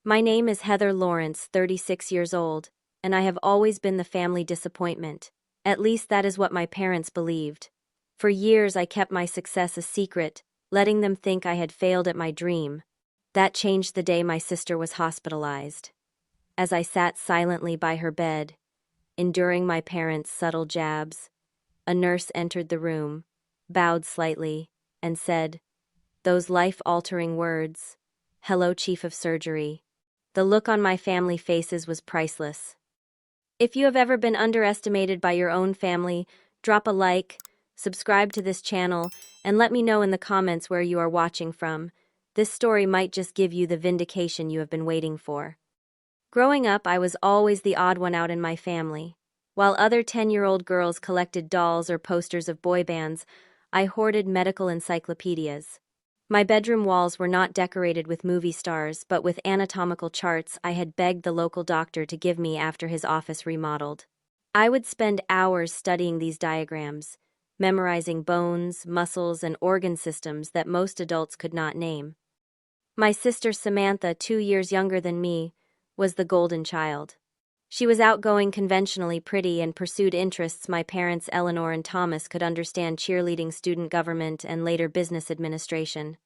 My name is Heather Lawrence, 36 years old, and I have always been the family disappointment. At least that is what my parents believed. For years I kept my success a secret, letting them think I had failed at my dream. That changed the day my sister was hospitalized. As I sat silently by her bed, enduring my parents' subtle jabs, a nurse entered the room, bowed slightly, and said, those life-altering words, "Hello, Chief of Surgery." The look on my family faces was priceless. If you have ever been underestimated by your own family, drop a like, subscribe to this channel, and let me know in the comments where you are watching from. This story might just give you the vindication you have been waiting for. Growing up, I was always the odd one out in my family. While other 10-year-old girls collected dolls or posters of boy bands, I hoarded medical encyclopedias. My bedroom walls were not decorated with movie stars, but with anatomical charts I had begged the local doctor to give me after his office remodeled. I would spend hours studying these diagrams, memorizing bones, muscles, and organ systems that most adults could not name. My sister Samantha, 2 years younger than me, was the golden child. She was outgoing, conventionally pretty, and pursued interests my parents Eleanor and Thomas could understand: cheerleading, student government, and later business administration.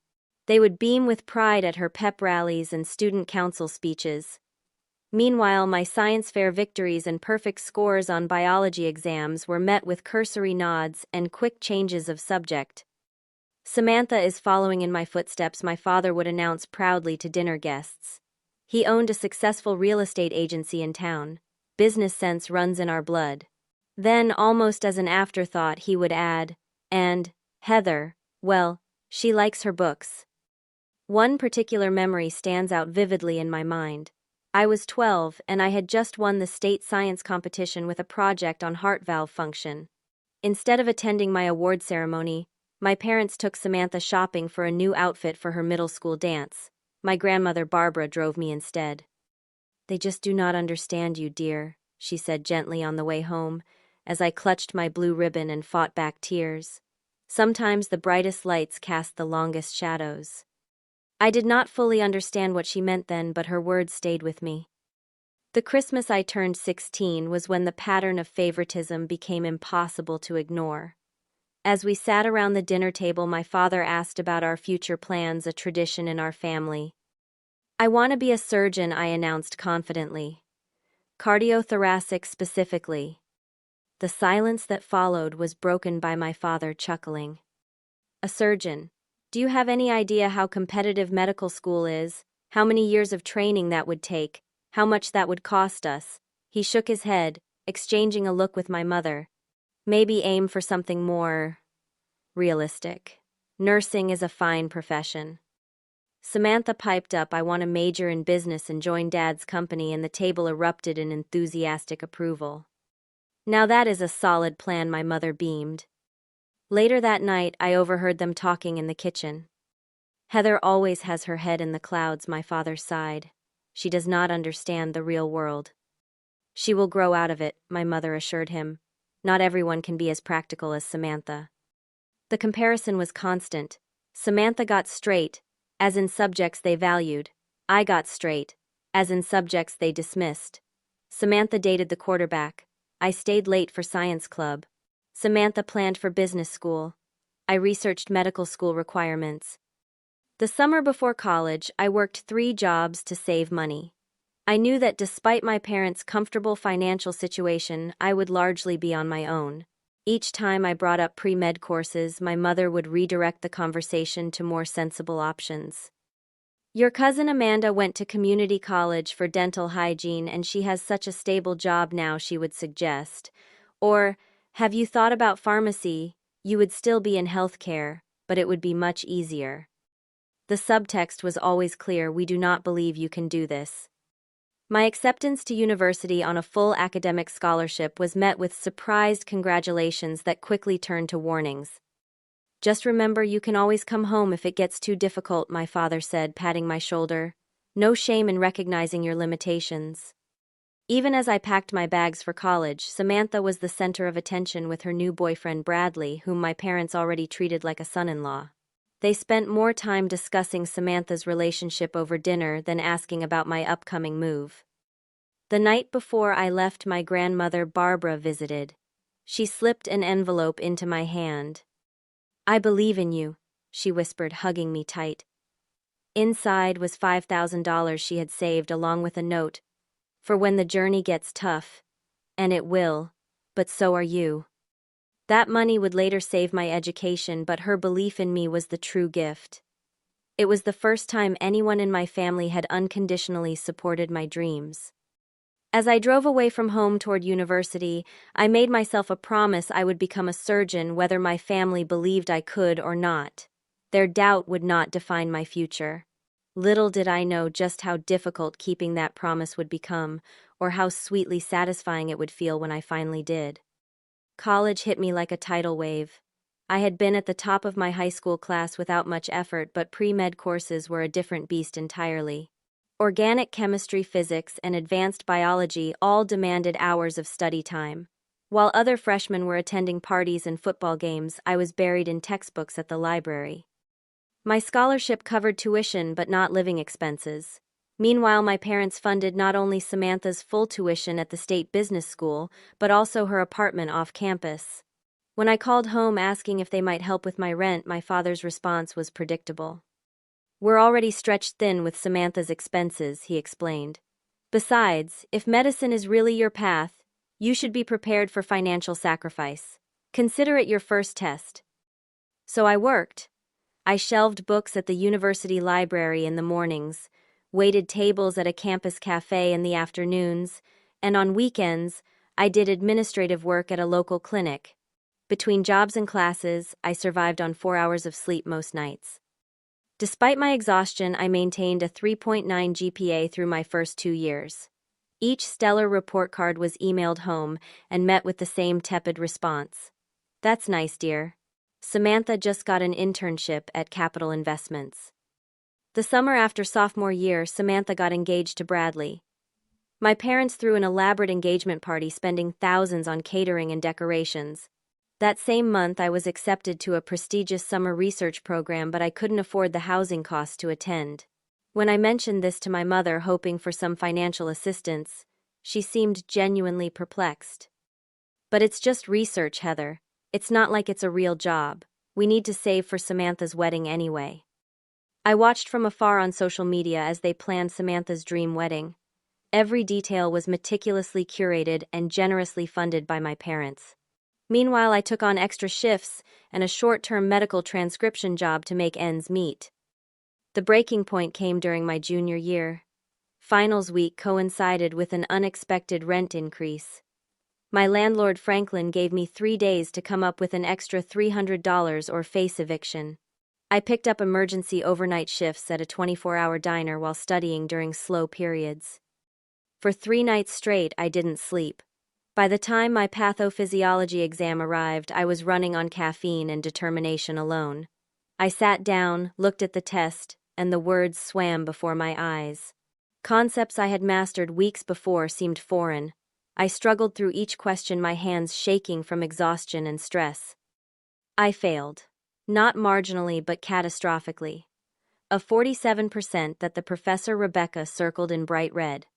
They would beam with pride at her pep rallies and student council speeches. Meanwhile, my science fair victories and perfect scores on biology exams were met with cursory nods and quick changes of subject. Samantha is following in my footsteps, my father would announce proudly to dinner guests. He owned a successful real estate agency in town. Business sense runs in our blood. Then, almost as an afterthought, he would add, and Heather, well, she likes her books. One particular memory stands out vividly in my mind. I was 12, and I had just won the state science competition with a project on heart valve function. Instead of attending my award ceremony, my parents took Samantha shopping for a new outfit for her middle school dance. My grandmother Barbara drove me instead. They just do not understand you, dear, she said gently on the way home, as I clutched my blue ribbon and fought back tears. Sometimes the brightest lights cast the longest shadows. I did not fully understand what she meant then, but her words stayed with me. The Christmas I turned 16 was when the pattern of favoritism became impossible to ignore. As we sat around the dinner table, my father asked about our future plans, a tradition in our family. I want to be a surgeon, I announced confidently. Cardiothoracic specifically. The silence that followed was broken by my father chuckling. A surgeon. Do you have any idea how competitive medical school is? How many years of training that would take? How much that would cost us? He shook his head, exchanging a look with my mother. Maybe aim for something more realistic. Nursing is a fine profession. Samantha piped up, I want to major in business and join Dad's company, and the table erupted in enthusiastic approval. Now that is a solid plan, my mother beamed. Later that night, I overheard them talking in the kitchen. Heather always has her head in the clouds, my father sighed. She does not understand the real world. She will grow out of it, my mother assured him. Not everyone can be as practical as Samantha. The comparison was constant. Samantha got straight, as in subjects they valued. I got straight, as in subjects they dismissed. Samantha dated the quarterback. I stayed late for science club. Samantha planned for business school. I researched medical school requirements. The summer before college, I worked 3 jobs to save money. I knew that despite my parents' comfortable financial situation, I would largely be on my own. Each time I brought up pre-med courses, my mother would redirect the conversation to more sensible options. Your cousin Amanda went to community college for dental hygiene and she has such a stable job now, she would suggest. Or, have you thought about pharmacy? You would still be in healthcare, but it would be much easier. The subtext was always clear: we do not believe you can do this. My acceptance to university on a full academic scholarship was met with surprised congratulations that quickly turned to warnings. Just remember, you can always come home if it gets too difficult, my father said, patting my shoulder. No shame in recognizing your limitations. Even as I packed my bags for college, Samantha was the center of attention with her new boyfriend Bradley, whom my parents already treated like a son-in-law. They spent more time discussing Samantha's relationship over dinner than asking about my upcoming move. The night before I left, my grandmother Barbara visited. She slipped an envelope into my hand. "I believe in you," she whispered, hugging me tight. Inside was $5,000 she had saved, along with a note, "For when the journey gets tough. And it will, but so are you." That money would later save my education, but her belief in me was the true gift. It was the first time anyone in my family had unconditionally supported my dreams. As I drove away from home toward university, I made myself a promise I would become a surgeon whether my family believed I could or not. Their doubt would not define my future. Little did I know just how difficult keeping that promise would become, or how sweetly satisfying it would feel when I finally did. College hit me like a tidal wave. I had been at the top of my high school class without much effort, but pre-med courses were a different beast entirely. Organic chemistry, physics, and advanced biology all demanded hours of study time. While other freshmen were attending parties and football games, I was buried in textbooks at the library. My scholarship covered tuition but not living expenses. Meanwhile, my parents funded not only Samantha's full tuition at the state business school, but also her apartment off campus. When I called home asking if they might help with my rent, my father's response was predictable. "We're already stretched thin with Samantha's expenses," he explained. "Besides, if medicine is really your path, you should be prepared for financial sacrifice. Consider it your first test." So I worked. I shelved books at the university library in the mornings, waited tables at a campus cafe in the afternoons, and on weekends, I did administrative work at a local clinic. Between jobs and classes, I survived on 4 hours of sleep most nights. Despite my exhaustion, I maintained a 3.9 GPA through my first 2 years. Each stellar report card was emailed home and met with the same tepid response. "That's nice, dear. Samantha just got an internship at Capital Investments." The summer after sophomore year, Samantha got engaged to Bradley. My parents threw an elaborate engagement party, spending thousands on catering and decorations. That same month, I was accepted to a prestigious summer research program, but I couldn't afford the housing costs to attend. When I mentioned this to my mother, hoping for some financial assistance, she seemed genuinely perplexed. "But it's just research, Heather. It's not like it's a real job. We need to save for Samantha's wedding anyway." I watched from afar on social media as they planned Samantha's dream wedding. Every detail was meticulously curated and generously funded by my parents. Meanwhile, I took on extra shifts and a short-term medical transcription job to make ends meet. The breaking point came during my junior year. Finals week coincided with an unexpected rent increase. My landlord Franklin gave me 3 days to come up with an extra $300 or face eviction. I picked up emergency overnight shifts at a 24-hour diner while studying during slow periods. For 3 nights straight, I didn't sleep. By the time my pathophysiology exam arrived, I was running on caffeine and determination alone. I sat down, looked at the test, and the words swam before my eyes. Concepts I had mastered weeks before seemed foreign. I struggled through each question, my hands shaking from exhaustion and stress. I failed. Not marginally, but catastrophically. A 47% that the Professor Rebecca circled in bright red.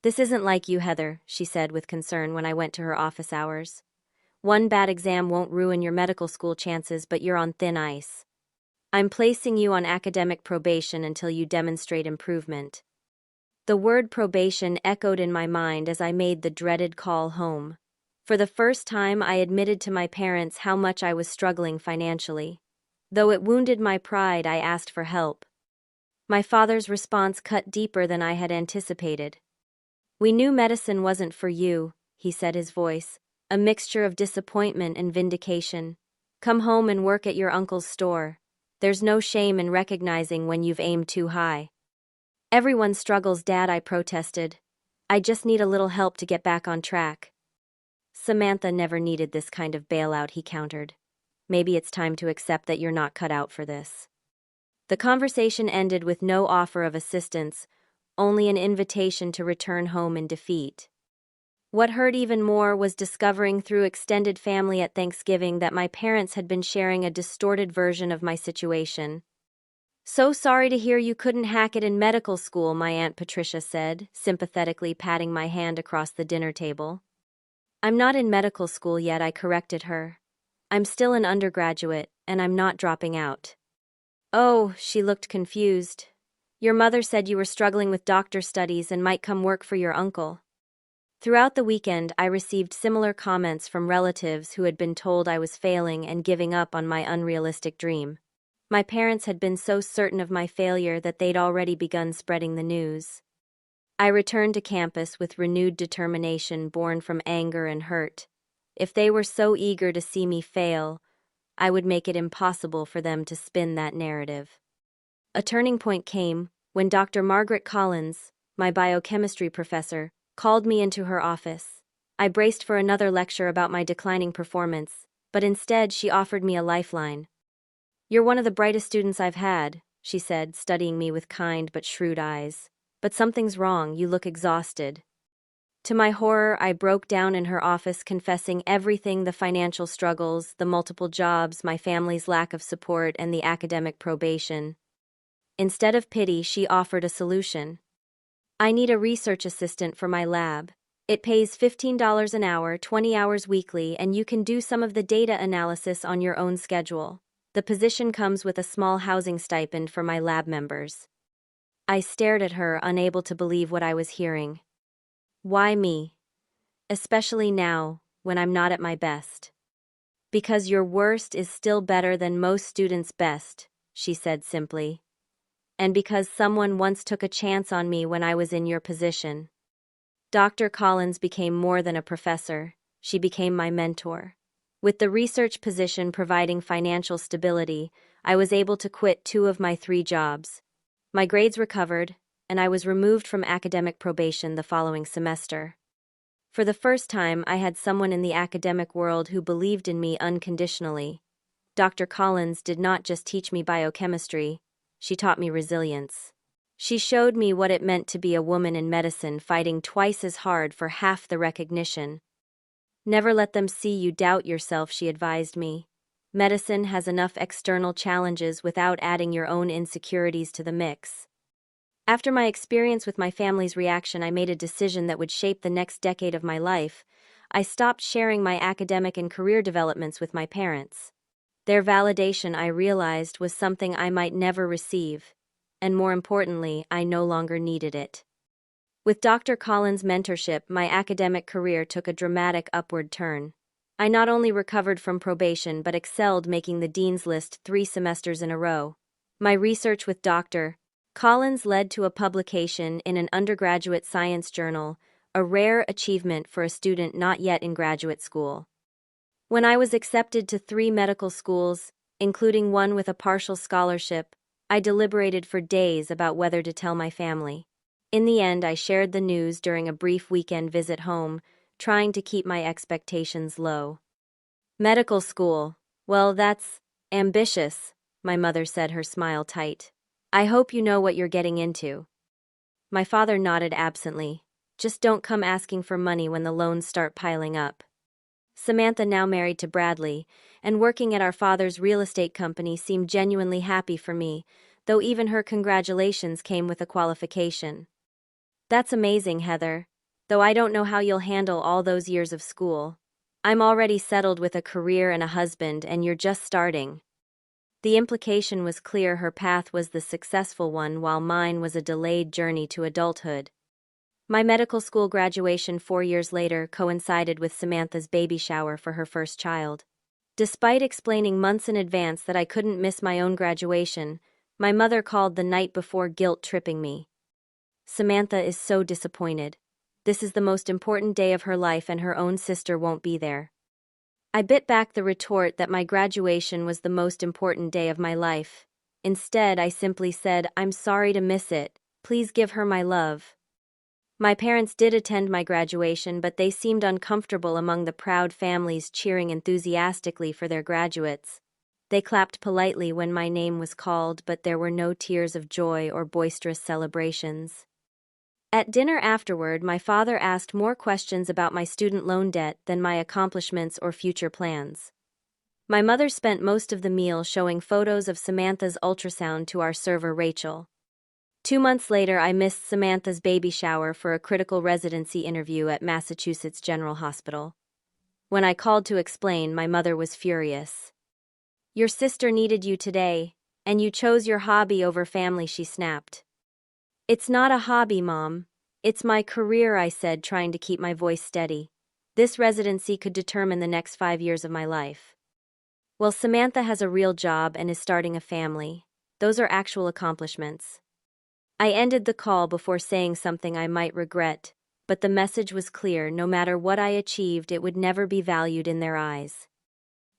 "This isn't like you, Heather," she said with concern when I went to her office hours. "One bad exam won't ruin your medical school chances, but you're on thin ice. I'm placing you on academic probation until you demonstrate improvement." The word probation echoed in my mind as I made the dreaded call home. For the first time, I admitted to my parents how much I was struggling financially. Though it wounded my pride, I asked for help. My father's response cut deeper than I had anticipated. "We knew medicine wasn't for you," he said, his voice a mixture of disappointment and vindication. "Come home and work at your uncle's store. There's no shame in recognizing when you've aimed too high." "Everyone struggles, Dad," I protested. "I just need a little help to get back on track." "Samantha never needed this kind of bailout," he countered. "Maybe it's time to accept that you're not cut out for this." The conversation ended with no offer of assistance, only an invitation to return home in defeat. What hurt even more was discovering through extended family at Thanksgiving that my parents had been sharing a distorted version of my situation. "So sorry to hear you couldn't hack it in medical school," my Aunt Patricia said, sympathetically patting my hand across the dinner table. "I'm not in medical school yet," I corrected her. "I'm still an undergraduate, and I'm not dropping out." "Oh," she looked confused. "Your mother said you were struggling with doctor studies and might come work for your uncle." Throughout the weekend, I received similar comments from relatives who had been told I was failing and giving up on my unrealistic dream. My parents had been so certain of my failure that they'd already begun spreading the news. I returned to campus with renewed determination born from anger and hurt. If they were so eager to see me fail, I would make it impossible for them to spin that narrative. A turning point came when Dr. Margaret Collins, my biochemistry professor, called me into her office. I braced for another lecture about my declining performance, but instead she offered me a lifeline. "You're one of the brightest students I've had," she said, studying me with kind but shrewd eyes. "But something's wrong, you look exhausted." To my horror, I broke down in her office confessing everything: the financial struggles, the multiple jobs, my family's lack of support, and the academic probation. Instead of pity, she offered a solution. "I need a research assistant for my lab. It pays $15 an hour, 20 hours weekly, and you can do some of the data analysis on your own schedule. The position comes with a small housing stipend for my lab members." I stared at her, unable to believe what I was hearing. "Why me? Especially now, when I'm not at my best." "Because your worst is still better than most students' best," she said simply. "And because someone once took a chance on me when I was in your position." Dr. Collins became more than a professor. She became my mentor. With the research position providing financial stability, I was able to quit 2 of my 3 jobs. My grades recovered, and I was removed from academic probation the following semester. For the first time, I had someone in the academic world who believed in me unconditionally. Dr. Collins did not just teach me biochemistry, she taught me resilience. She showed me what it meant to be a woman in medicine, fighting twice as hard for half the recognition. "Never let them see you doubt yourself," she advised me. "Medicine has enough external challenges without adding your own insecurities to the mix." After my experience with my family's reaction, I made a decision that would shape the next decade of my life. I stopped sharing my academic and career developments with my parents. Their validation, I realized, was something I might never receive, and more importantly, I no longer needed it. With Dr. Collins' mentorship, my academic career took a dramatic upward turn. I not only recovered from probation but excelled, making the Dean's List 3 semesters in a row. My research with Dr. Collins led to a publication in an undergraduate science journal, a rare achievement for a student not yet in graduate school. When I was accepted to 3 medical schools, including one with a partial scholarship, I deliberated for days about whether to tell my family. In the end, I shared the news during a brief weekend visit home, trying to keep my expectations low. "Medical school? Well, that's ambitious," my mother said, her smile tight. "I hope you know what you're getting into." My father nodded absently. "Just don't come asking for money when the loans start piling up." Samantha, now married to Bradley, and working at our father's real estate company, seemed genuinely happy for me, though even her congratulations came with a qualification. "That's amazing, Heather. Though I don't know how you'll handle all those years of school. I'm already settled with a career and a husband, and you're just starting." The implication was clear: her path was the successful one, while mine was a delayed journey to adulthood. My medical school graduation 4 years later coincided with Samantha's baby shower for her first child. Despite explaining months in advance that I couldn't miss my own graduation, my mother called the night before, guilt-tripping me. "Samantha is so disappointed. This is the most important day of her life and her own sister won't be there." I bit back the retort that my graduation was the most important day of my life. Instead, I simply said, "I'm sorry to miss it. Please give her my love." My parents did attend my graduation, but they seemed uncomfortable among the proud families cheering enthusiastically for their graduates. They clapped politely when my name was called, but there were no tears of joy or boisterous celebrations. At dinner afterward, my father asked more questions about my student loan debt than my accomplishments or future plans. My mother spent most of the meal showing photos of Samantha's ultrasound to our server Rachel. 2 months later, I missed Samantha's baby shower for a critical residency interview at Massachusetts General Hospital. When I called to explain, my mother was furious. "Your sister needed you today, and you chose your hobby over family," she snapped. "It's not a hobby, Mom. It's my career," I said, trying to keep my voice steady. "This residency could determine the next 5 years of my life." "Well, Samantha has a real job and is starting a family. Those are actual accomplishments." I ended the call before saying something I might regret, but the message was clear: no matter what I achieved, it would never be valued in their eyes.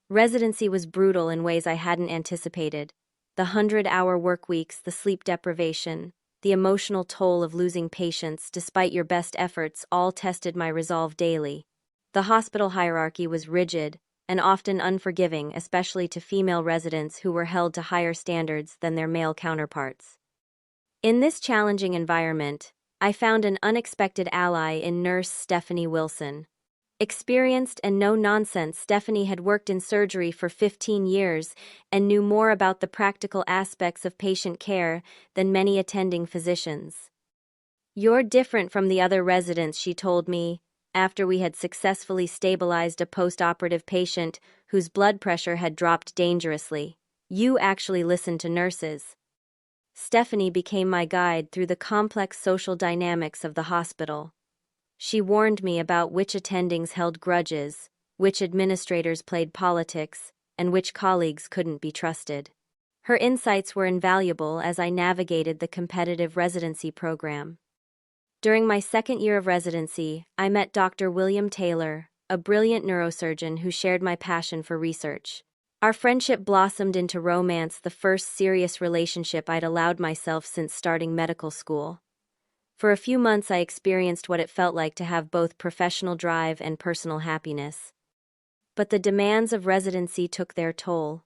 Residency was brutal in ways I hadn't anticipated. The 100-hour work weeks, the sleep deprivation, the emotional toll of losing patients despite your best efforts all tested my resolve daily. The hospital hierarchy was rigid and often unforgiving, especially to female residents who were held to higher standards than their male counterparts. In this challenging environment, I found an unexpected ally in nurse Stephanie Wilson. Experienced and no-nonsense, Stephanie had worked in surgery for 15 years and knew more about the practical aspects of patient care than many attending physicians. "You're different from the other residents," she told me, after we had successfully stabilized a post-operative patient whose blood pressure had dropped dangerously. "You actually listen to nurses." Stephanie became my guide through the complex social dynamics of the hospital. She warned me about which attendings held grudges, which administrators played politics, and which colleagues couldn't be trusted. Her insights were invaluable as I navigated the competitive residency program. During my second year of residency, I met Dr. William Taylor, a brilliant neurosurgeon who shared my passion for research. Our friendship blossomed into romance, the first serious relationship I'd allowed myself since starting medical school. For a few months, I experienced what it felt like to have both professional drive and personal happiness. But the demands of residency took their toll.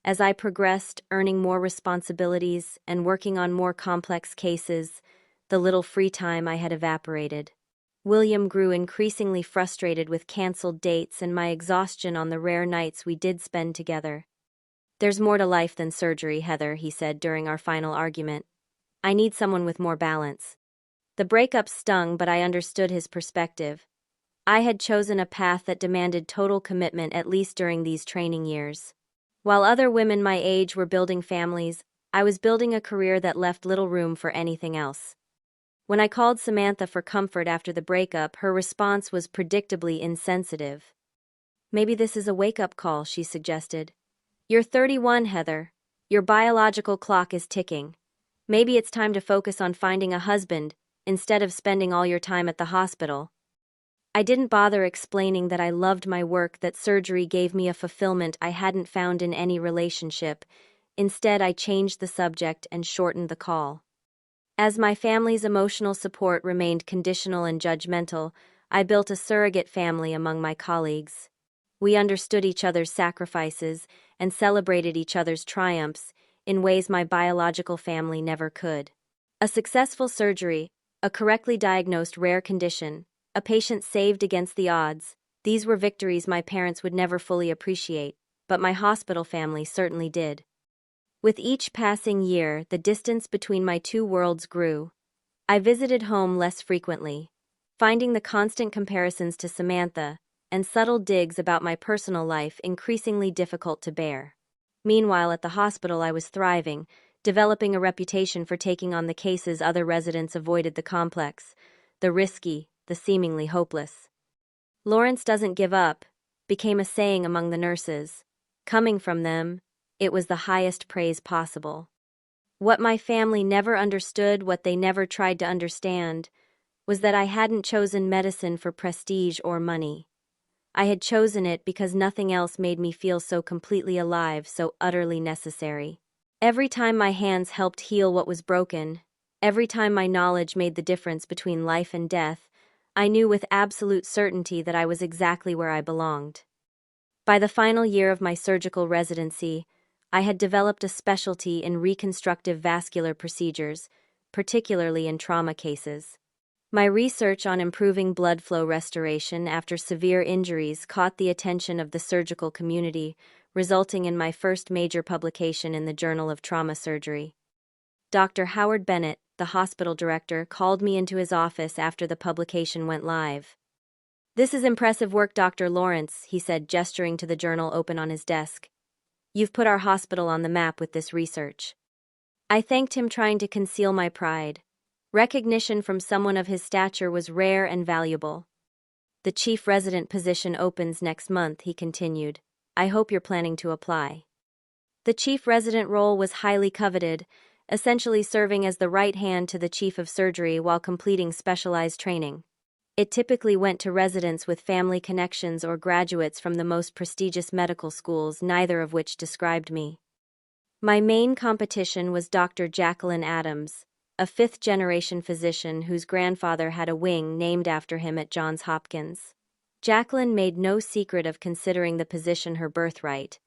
As I progressed, earning more responsibilities and working on more complex cases, the little free time I had evaporated. William grew increasingly frustrated with canceled dates and my exhaustion on the rare nights we did spend together. "There's more to life than surgery, Heather," he said during our final argument. "I need someone with more balance." The breakup stung, but I understood his perspective. I had chosen a path that demanded total commitment, at least during these training years. While other women my age were building families, I was building a career that left little room for anything else. When I called Samantha for comfort after the breakup, her response was predictably insensitive. "Maybe this is a wake-up call," she suggested. "You're 31, Heather. Your biological clock is ticking. Maybe it's time to focus on finding a husband instead of spending all your time at the hospital." I didn't bother explaining that I loved my work, that surgery gave me a fulfillment I hadn't found in any relationship. Instead, I changed the subject and shortened the call. As my family's emotional support remained conditional and judgmental, I built a surrogate family among my colleagues. We understood each other's sacrifices and celebrated each other's triumphs in ways my biological family never could. A successful surgery, a correctly diagnosed rare condition, a patient saved against the odds, these were victories my parents would never fully appreciate, but my hospital family certainly did. With each passing year, the distance between my two worlds grew. I visited home less frequently, finding the constant comparisons to Samantha and subtle digs about my personal life increasingly difficult to bear. Meanwhile, at the hospital, I was thriving, developing a reputation for taking on the cases other residents avoided: the complex, the risky, the seemingly hopeless. "Lawrence doesn't give up" became a saying among the nurses. Coming from them, it was the highest praise possible. What my family never understood, what they never tried to understand, was that I hadn't chosen medicine for prestige or money. I had chosen it because nothing else made me feel so completely alive, so utterly necessary. Every time my hands helped heal what was broken, every time my knowledge made the difference between life and death, I knew with absolute certainty that I was exactly where I belonged. By the final year of my surgical residency, I had developed a specialty in reconstructive vascular procedures, particularly in trauma cases. My research on improving blood flow restoration after severe injuries caught the attention of the surgical community, resulting in my first major publication in the Journal of Trauma Surgery. Dr. Howard Bennett, the hospital director, called me into his office after the publication went live. "This is impressive work, Dr. Lawrence," he said, gesturing to the journal open on his desk. "You've put our hospital on the map with this research." I thanked him, trying to conceal my pride. Recognition from someone of his stature was rare and valuable. "The chief resident position opens next month," he continued. "I hope you're planning to apply." The chief resident role was highly coveted, essentially serving as the right hand to the chief of surgery while completing specialized training. It typically went to residents with family connections or graduates from the most prestigious medical schools, neither of which described me. My main competition was Dr. Jacqueline Adams, a fifth-generation physician whose grandfather had a wing named after him at Johns Hopkins. Jacqueline made no secret of considering the position her birthright.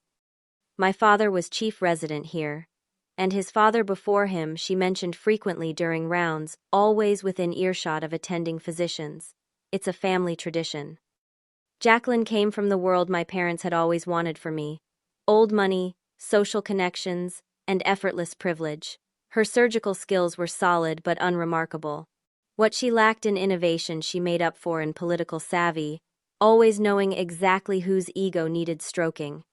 My father was chief resident here, and his father before him she mentioned frequently during rounds, always within earshot of attending physicians. It's a family tradition. Jacqueline came from the world my parents had always wanted for me: old money, social connections, and effortless privilege. Her surgical skills were solid but unremarkable. What she lacked in innovation she made up for in political savvy, always knowing exactly whose ego needed stroking.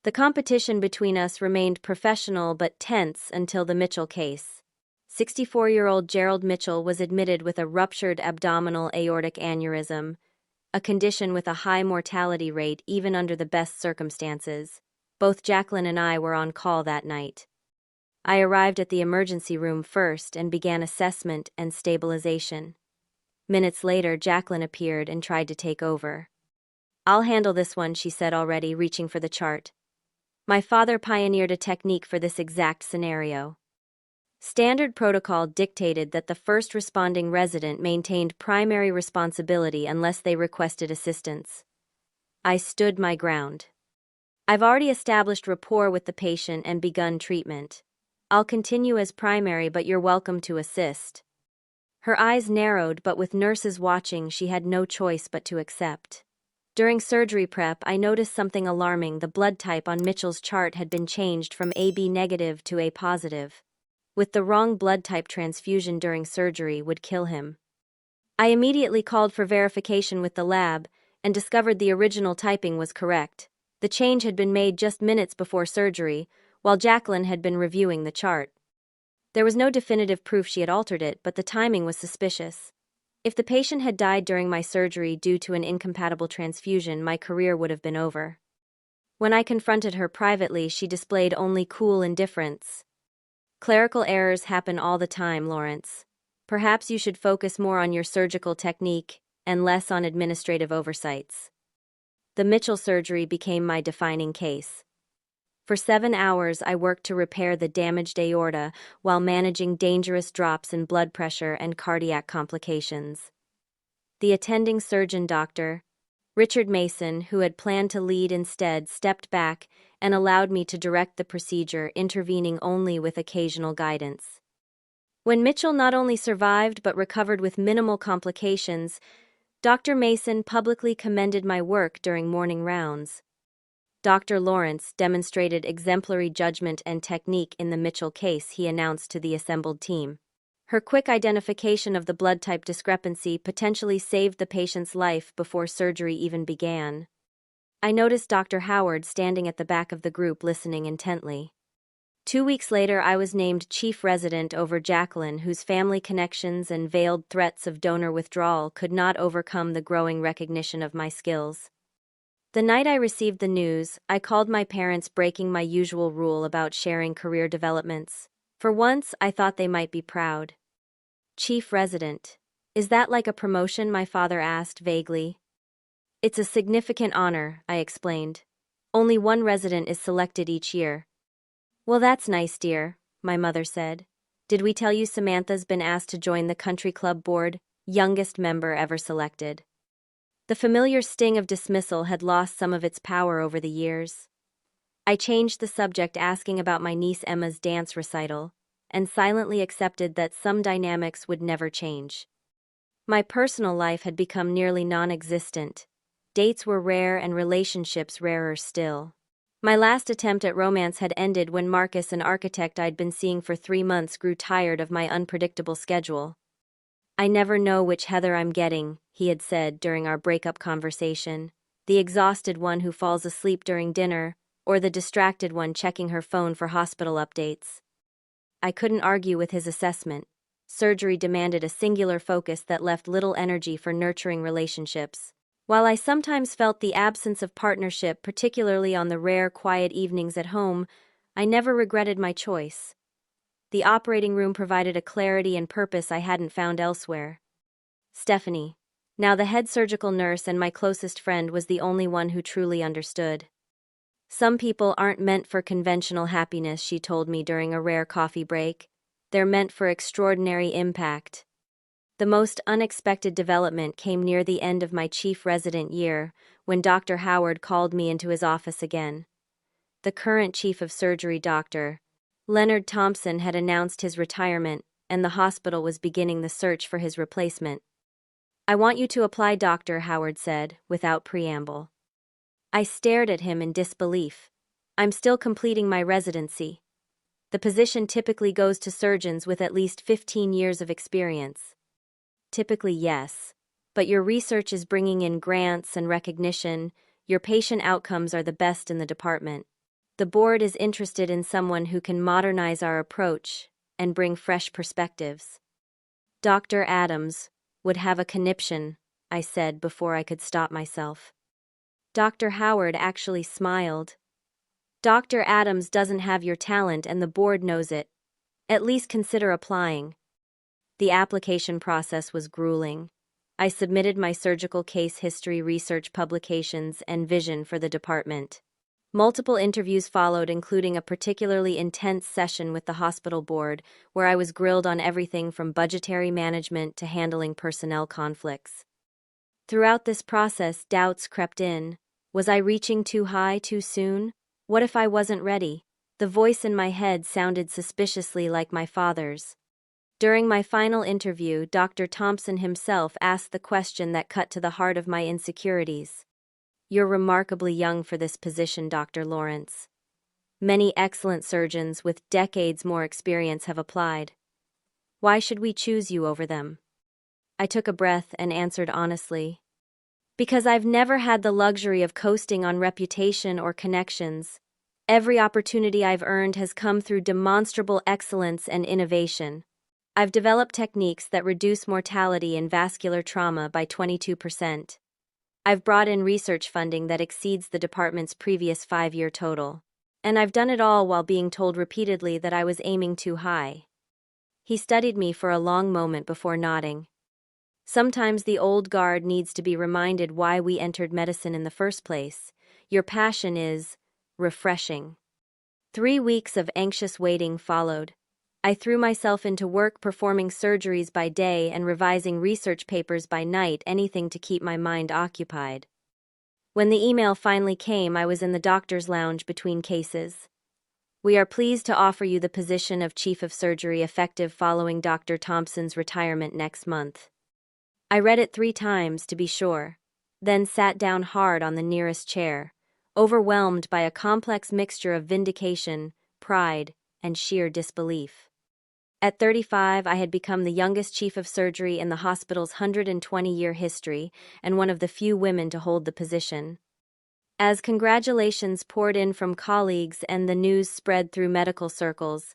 The competition between us remained professional but tense until the Mitchell case. 64-year-old Gerald Mitchell was admitted with a ruptured abdominal aortic aneurysm, a condition with a high mortality rate even under the best circumstances. Both Jacqueline and I were on call that night. I arrived at the emergency room first and began assessment and stabilization. Minutes later, Jacqueline appeared and tried to take over. "I'll handle this one," she said, already reaching for the chart. My father pioneered a technique for this exact scenario. Standard protocol dictated that the first responding resident maintained primary responsibility unless they requested assistance. I stood my ground. "I've already established rapport with the patient and begun treatment. I'll continue as primary, but you're welcome to assist." Her eyes narrowed, but with nurses watching, she had no choice but to accept. During surgery prep, I noticed something alarming. The blood type on Mitchell's chart had been changed from AB negative to A positive. With the wrong blood type, transfusion during surgery would kill him. I immediately called for verification with the lab and discovered the original typing was correct. The change had been made just minutes before surgery, while Jacqueline had been reviewing the chart. There was no definitive proof she had altered it, but the timing was suspicious. If the patient had died during my surgery due to an incompatible transfusion, my career would have been over. When I confronted her privately, she displayed only cool indifference. "Clerical errors happen all the time, Lawrence. Perhaps you should focus more on your surgical technique and less on administrative oversights." The Mitchell surgery became my defining case. For 7 hours, I worked to repair the damaged aorta while managing dangerous drops in blood pressure and cardiac complications. The attending surgeon, Dr. Richard Mason, who had planned to lead instead, stepped back and allowed me to direct the procedure, intervening only with occasional guidance. When Mitchell not only survived but recovered with minimal complications, Dr. Mason publicly commended my work during morning rounds. "Dr. Lawrence demonstrated exemplary judgment and technique in the Mitchell case," he announced to the assembled team. Her quick identification of the blood type discrepancy potentially saved the patient's life before surgery even began. I noticed Dr. Howard standing at the back of the group, listening intently. 2 weeks later, I was named chief resident over Jacqueline, whose family connections and veiled threats of donor withdrawal could not overcome the growing recognition of my skills. The night I received the news, I called my parents, breaking my usual rule about sharing career developments. For once, I thought they might be proud. "Chief resident. Is that like a promotion?" my father asked vaguely. "It's a significant honor," I explained. "Only one resident is selected each year." "Well, that's nice, dear," my mother said. "Did we tell you Samantha's been asked to join the country club board, youngest member ever selected?" The familiar sting of dismissal had lost some of its power over the years. I changed the subject, asking about my niece Emma's dance recital. and silently accepted that some dynamics would never change. My personal life had become nearly non-existent. Dates were rare and relationships rarer still. My last attempt at romance had ended when Marcus, an architect I'd been seeing for 3 months, grew tired of my unpredictable schedule. "I never know which Heather I'm getting," he had said during our breakup conversation. "The exhausted one who falls asleep during dinner, or the distracted one checking her phone for hospital updates." I couldn't argue with his assessment. Surgery demanded a singular focus that left little energy for nurturing relationships. While I sometimes felt the absence of partnership, particularly on the rare quiet evenings at home, I never regretted my choice. The operating room provided a clarity and purpose I hadn't found elsewhere. Stephanie, now the head surgical nurse and my closest friend, was the only one who truly understood. "Some people aren't meant for conventional happiness," she told me during a rare coffee break. "They're meant for extraordinary impact." The most unexpected development came near the end of my chief resident year, when Dr. Howard called me into his office again. The current chief of surgery, Dr. Leonard Thompson, had announced his retirement, and the hospital was beginning the search for his replacement. "I want you to apply," Dr. Howard said, without preamble. I stared at him in disbelief. "I'm still completing my residency. The position typically goes to surgeons with at least 15 years of experience." "Typically, yes. But your research is bringing in grants and recognition. Your patient outcomes are the best in the department. The board is interested in someone who can modernize our approach and bring fresh perspectives." "Dr. Adams would have a conniption," I said before I could stop myself. Dr. Howard actually smiled. "Dr. Adams doesn't have your talent, and the board knows it. At least consider applying." The application process was grueling. I submitted my surgical case history, research publications, and vision for the department. Multiple interviews followed, including a particularly intense session with the hospital board, where I was grilled on everything from budgetary management to handling personnel conflicts. Throughout this process, doubts crept in. Was I reaching too high too soon? What if I wasn't ready? The voice in my head sounded suspiciously like my father's. During my final interview, Dr. Thompson himself asked the question that cut to the heart of my insecurities. "You're remarkably young for this position, Dr. Lawrence. Many excellent surgeons with decades more experience have applied. Why should we choose you over them?" I took a breath and answered honestly. "Because I've never had the luxury of coasting on reputation or connections. Every opportunity I've earned has come through demonstrable excellence and innovation. I've developed techniques that reduce mortality in vascular trauma by 22%. I've brought in research funding that exceeds the department's previous 5-year total. And I've done it all while being told repeatedly that I was aiming too high." He studied me for a long moment before nodding. "Sometimes the old guard needs to be reminded why we entered medicine in the first place. Your passion is refreshing." 3 weeks of anxious waiting followed. I threw myself into work, performing surgeries by day and revising research papers by night, anything to keep my mind occupied. When the email finally came, I was in the doctor's lounge between cases. "We are pleased to offer you the position of Chief of Surgery effective following Dr. Thompson's retirement next month." I read it 3 times to be sure, then sat down hard on the nearest chair, overwhelmed by a complex mixture of vindication, pride, and sheer disbelief. At 35, I had become the youngest chief of surgery in the hospital's 120-year history and one of the few women to hold the position. As congratulations poured in from colleagues and the news spread through medical circles,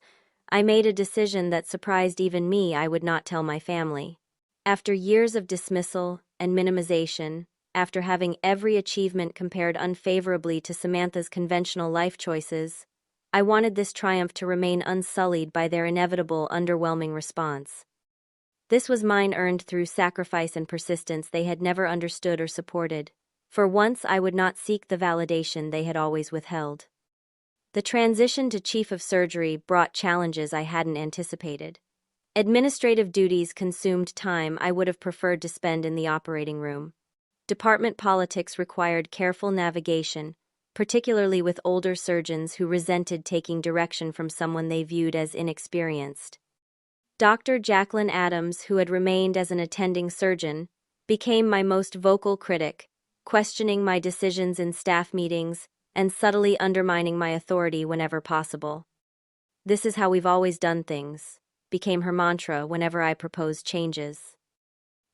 I made a decision that surprised even me. I would not tell my family. After years of dismissal and minimization, after having every achievement compared unfavorably to Samantha's conventional life choices, I wanted this triumph to remain unsullied by their inevitable, underwhelming response. This was mine, earned through sacrifice and persistence they had never understood or supported. For once, I would not seek the validation they had always withheld. The transition to chief of surgery brought challenges I hadn't anticipated. Administrative duties consumed time I would have preferred to spend in the operating room. Department politics required careful navigation, particularly with older surgeons who resented taking direction from someone they viewed as inexperienced. Dr. Jacqueline Adams, who had remained as an attending surgeon, became my most vocal critic, questioning my decisions in staff meetings and subtly undermining my authority whenever possible. "This is how we've always done things," became her mantra whenever I proposed changes.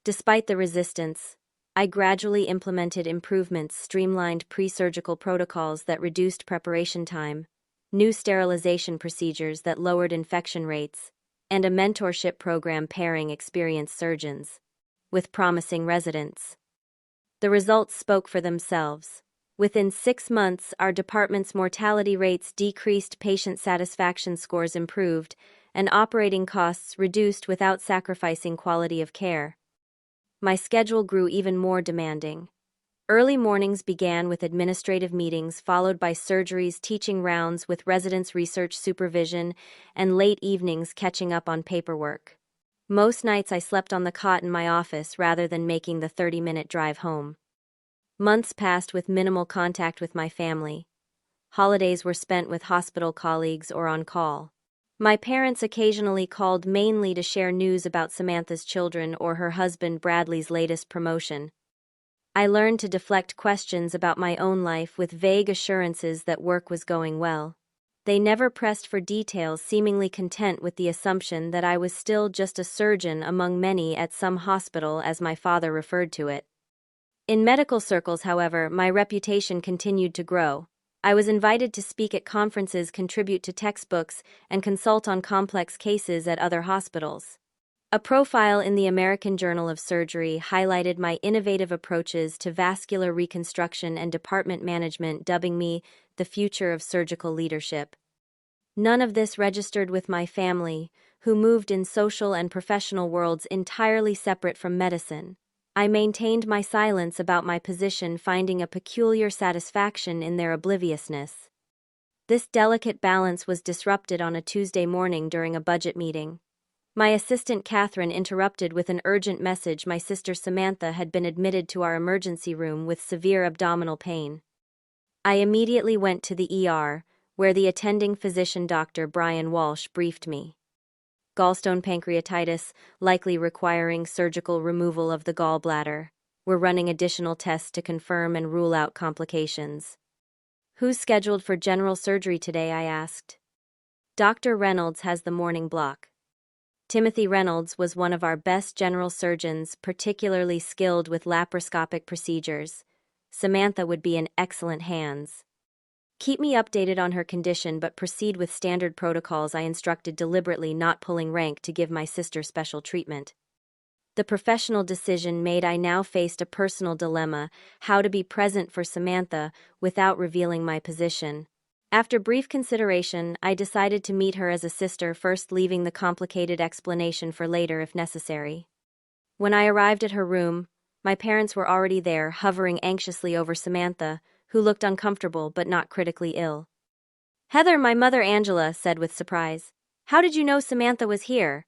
Despite the resistance, I gradually implemented improvements, streamlined pre-surgical protocols that reduced preparation time, new sterilization procedures that lowered infection rates, and a mentorship program pairing experienced surgeons with promising residents. The results spoke for themselves. Within 6 months, our department's mortality rates decreased, patient satisfaction scores improved, and operating costs reduced without sacrificing quality of care. My schedule grew even more demanding. Early mornings began with administrative meetings, followed by surgeries, teaching rounds with residents' research supervision, and late evenings catching up on paperwork. Most nights I slept on the cot in my office rather than making the 30-minute drive home. Months passed with minimal contact with my family. Holidays were spent with hospital colleagues or on call. My parents occasionally called, mainly to share news about Samantha's children or her husband Bradley's latest promotion. I learned to deflect questions about my own life with vague assurances that work was going well. They never pressed for details, seemingly content with the assumption that I was still just a surgeon among many at some hospital, as my father referred to it. In medical circles, however, my reputation continued to grow. I was invited to speak at conferences, contribute to textbooks, and consult on complex cases at other hospitals. A profile in the American Journal of Surgery highlighted my innovative approaches to vascular reconstruction and department management, dubbing me the future of surgical leadership. None of this registered with my family, who moved in social and professional worlds entirely separate from medicine. I maintained my silence about my position, finding a peculiar satisfaction in their obliviousness. This delicate balance was disrupted on a Tuesday morning during a budget meeting. My assistant Catherine interrupted with an urgent message. My sister Samantha had been admitted to our emergency room with severe abdominal pain. I immediately went to the ER, where the attending physician, Dr. Brian Walsh, briefed me. Gallstone pancreatitis, likely requiring surgical removal of the gallbladder. We're running additional tests to confirm and rule out complications. "Who's scheduled for general surgery today?" I asked. "Dr. Reynolds has the morning block." Timothy Reynolds was one of our best general surgeons, particularly skilled with laparoscopic procedures. Samantha would be in excellent hands. "Keep me updated on her condition, but proceed with standard protocols," I instructed, deliberately not pulling rank to give my sister special treatment. The professional decision made, I now faced a personal dilemma: how to be present for Samantha without revealing my position. After brief consideration, I decided to meet her as a sister first, leaving the complicated explanation for later if necessary. When I arrived at her room, my parents were already there, hovering anxiously over Samantha, who looked uncomfortable but not critically ill. "Heather," my mother Angela said with surprise. "How did you know Samantha was here?"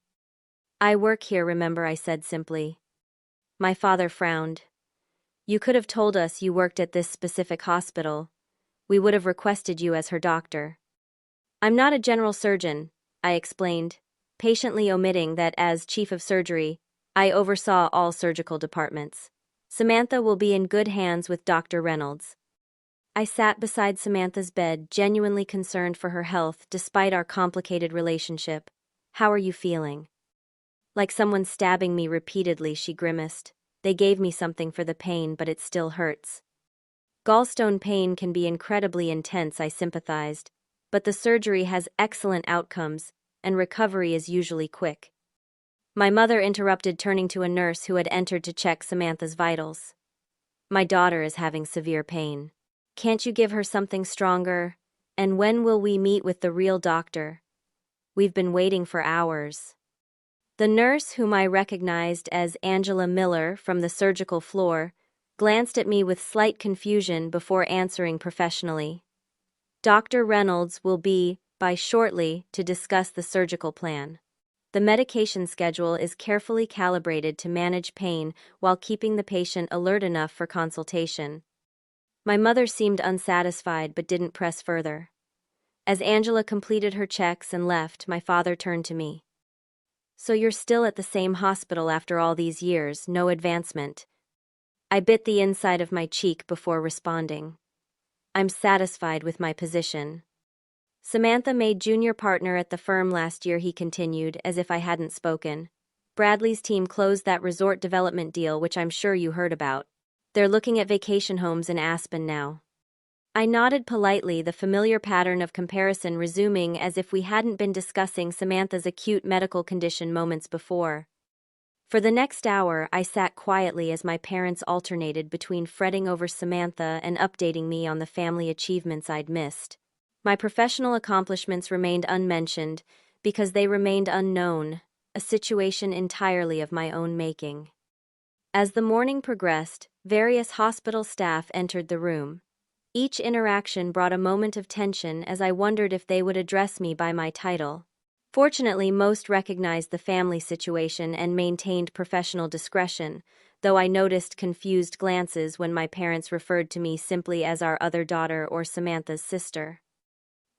"I work here, remember," I said simply. My father frowned. "You could have told us you worked at this specific hospital. We would have requested you as her doctor." "I'm not a general surgeon," I explained, patiently omitting that as chief of surgery, I oversaw all surgical departments. "Samantha will be in good hands with Dr. Reynolds." I sat beside Samantha's bed, genuinely concerned for her health despite our complicated relationship. "How are you feeling?" "Like someone stabbing me repeatedly," she grimaced. "They gave me something for the pain, but it still hurts." "Gallstone pain can be incredibly intense," I sympathized, "but the surgery has excellent outcomes, and recovery is usually quick." My mother interrupted, turning to a nurse who had entered to check Samantha's vitals. "My daughter is having severe pain. Can't you give her something stronger? And when will we meet with the real doctor? We've been waiting for hours." The nurse, whom I recognized as Angela Miller from the surgical floor, glanced at me with slight confusion before answering professionally. "Dr. Reynolds will be by shortly to discuss the surgical plan. The medication schedule is carefully calibrated to manage pain while keeping the patient alert enough for consultation." My mother seemed unsatisfied but didn't press further. As Angela completed her checks and left, my father turned to me. So you're still at the same hospital after all these years, no advancement. I bit the inside of my cheek before responding. I'm satisfied with my position. Samantha made junior partner at the firm last year, he continued, as if I hadn't spoken. Bradley's team closed that resort development deal, which I'm sure you heard about. They're looking at vacation homes in Aspen now. I nodded politely, the familiar pattern of comparison resuming as if we hadn't been discussing Samantha's acute medical condition moments before. For the next hour, I sat quietly as my parents alternated between fretting over Samantha and updating me on the family achievements I'd missed. My professional accomplishments remained unmentioned because they remained unknown, a situation entirely of my own making. As the morning progressed, various hospital staff entered the room. Each interaction brought a moment of tension as I wondered if they would address me by my title. Fortunately, most recognized the family situation and maintained professional discretion, though I noticed confused glances when my parents referred to me simply as our other daughter or Samantha's sister.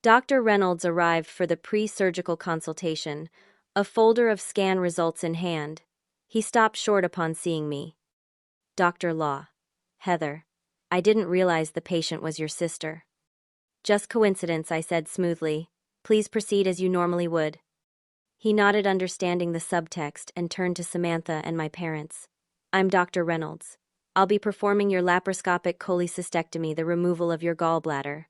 Dr. Reynolds arrived for the pre-surgical consultation, a folder of scan results in hand. He stopped short upon seeing me. Dr. Law. Heather. I didn't realize the patient was your sister. Just coincidence, I said smoothly. Please proceed as you normally would. He nodded, understanding the subtext, and turned to Samantha and my parents. I'm Dr. Reynolds. I'll be performing your laparoscopic cholecystectomy, the removal of your gallbladder.